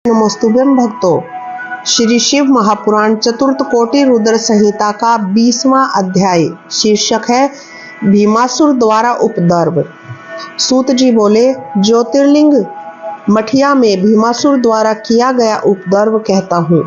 नमस्तुभ्यं भक्तों। श्री शिव महापुराण चतुर्थ कोटि रुद्र संहिता का 20वां अध्याय शीर्षक है भीमासुर द्वारा उपद्रव। सूत जी बोले, ज्योतिर्लिंग मठिया में भीमासुर द्वारा किया गया उपद्रव कहता हूँ,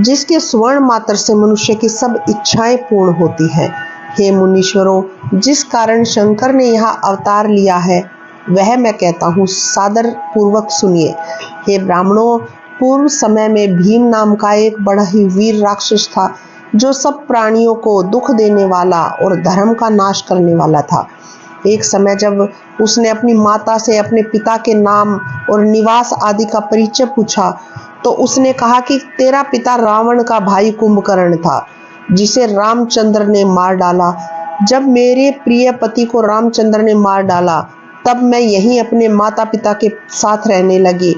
जिसके स्वर्ण मात्र से मनुष्य की सब इच्छाएं पूर्ण होती है। हे मुनीश्वरों, जिस कारण शंकर ने यहाँ अवतार लिया है वह मैं कहता हूँ, सादर पूर्वक सुनिए। हे ब्राह्मणों, पूर्व समय में भीम नाम का एक बड़ा ही वीर राक्षस था, जो सब प्राणियों को दुख देने वाला और धर्म का नाश करने वाला था। एक समय जब उसने अपनी माता से अपने पिता के नाम और निवास आदि का परिचय पूछा, तो उसने कहा कि तेरा पिता रावण का भाई कुंभकर्ण था, जिसे रामचंद्र ने मार डाला। जब मेरे प्रिय पति को रामचंद्र ने मार डाला, तब मैं यहीं अपने माता पिता के साथ रहने लगी।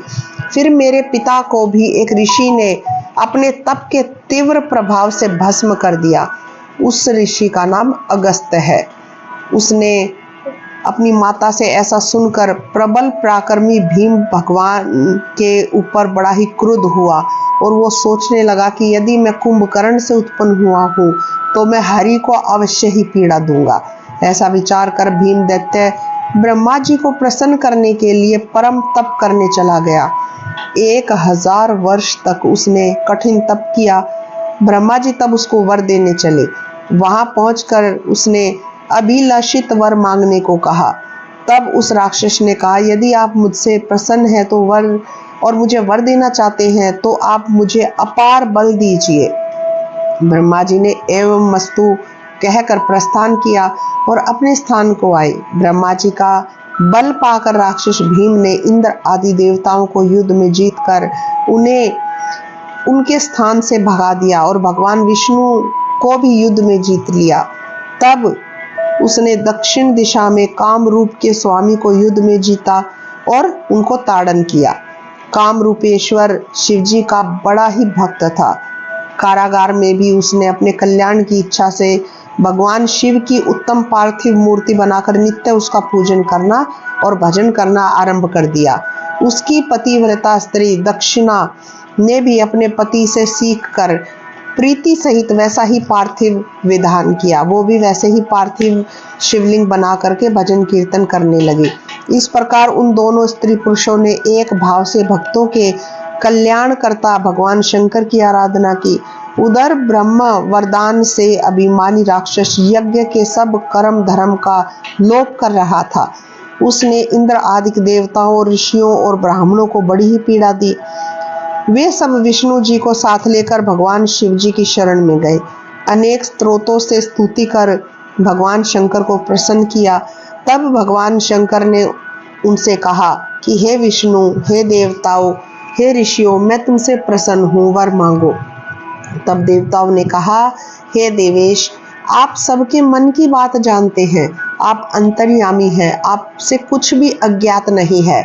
फिर मेरे पिता को भी एक ऋषि ने अपने तप के तीव्र प्रभाव से भस्म कर दिया। उस ऋषि का नाम अगस्त्य है। उसने अपनी माता से ऐसा सुनकर प्रबल पराक्रमी भीम भगवान के ऊपर बड़ा ही क्रुद्ध हुआ और वो सोचने लगा कि यदि मैं कुंभकर्ण से उत्पन्न हुआ हूँ तो मैं हरि को अवश्य ही पीड़ा दूंगा। ऐसा विचार कर भीम दैत्य ब्रह्मा जी को प्रसन्न करने के लिए परम तप करने चला गया। 1000 वर्ष तक उसने कठिन तप किया। ब्रह्मा जी तब उसको वर देने चले। वहां पहुंचकर उसने अभिलाषित वर मांगने को कहा। तब उस राक्षस ने कहा, यदि आप मुझसे प्रसन्न हैं तो वर और मुझे वर देना चाहते हैं तो आप मुझे अपार बल दीजिए। ब्रह्मा जी ने एवं मस्तु कहकर प्रस्थान किया और अपने स्थान को आए। ब्रह्मा जी का बल पाकर राक्षस भीम ने इंद्र आदि देवताओं को युद्ध में जीतकर उन्हें उनके स्थान से भगा दिया और भगवान विष्णु को भी युद्ध में जीत लिया। तब उसने दक्षिण दिशा में काम रूप के स्वामी को युद्ध में जीता और उनको ताड़न किया। काम रूपेश्वर शिवजी का बड़ा ही भक्त था। कारागार में भी उसने अपने कल्याण की इच्छा से भगवान शिव की उत्तम पार्थिव मूर्ति बनाकर नित्य उसका पूजन करना और भजन करना आरंभ कर दिया। उसकी पतिव्रता स्त्री दक्षिणा ने भी अपने पति से सीख कर प्रीति सहित वैसा ही पार्थिव विधान किया। वो भी वैसे ही पार्थिव शिवलिंग बना करके भजन कीर्तन करने लगे। इस प्रकार उन दोनों स्त्री पुरुषों ने एक भाव से भक्तों के कल्याण करता भगवान शंकर की आराधना की। उधर ब्रह्म वरदान से अभिमानी राक्षस यज्ञ के सब कर्म धर्म का लोप कर रहा था। उसने इंद्र आदि देवताओं, ऋषियों और ब्राह्मणों को बड़ी ही पीड़ा दी। वे सब विष्णु जी को साथ लेकर भगवान शिव जी की शरण में गए। अनेक स्तोत्रों से स्तुति कर भगवान शंकर को प्रसन्न किया। तब भगवान शंकर ने उनसे कहा कि हे विष्णु, हे देवताओं, हे ऋषियों, मैं तुमसे प्रसन्न हूँ, वर मांगो। तब देवताओं ने कहा, हे देवेश, आप सबके मन की बात जानते हैं। आप अंतर्यामी हैं, आपसे कुछ भी अज्ञात नहीं है।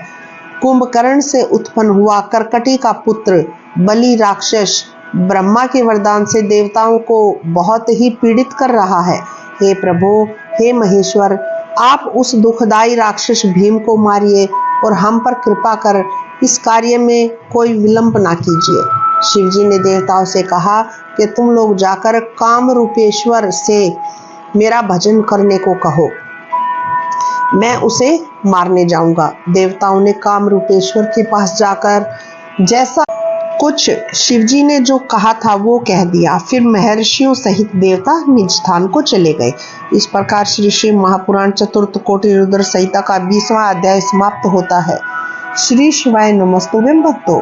कुंभकर्ण से उत्पन्न हुआ कर्कटी का पुत्र बलि राक्षस ब्रह्मा के वरदान से देवताओं को बहुत ही पीड़ित कर रहा है। हे प्रभु, हे महेश्वर, आप उस दुखदाई राक्षस भीम को मारिए और हम पर कृपा कर इस कार्य में कोई विलंब ना कीजिए। शिवजी ने देवताओं से कहा कि तुम लोग जाकर काम रूपेश्वर से मेरा भजन करने को कहो, मैं उसे मारने जाऊंगा। देवताओं ने काम रूपेश्वर के पास जाकर जैसा कुछ शिवजी ने जो कहा था वो कह दिया। फिर महर्षियों सहित देवता निज स्थान को चले गए। इस प्रकार श्री शिव महापुराण चतुर्थ कोटि रुद्र संहिता का 20वां अध्याय समाप्त होता है। श्री शिवाय नमस्तुभ्यं भक्तों।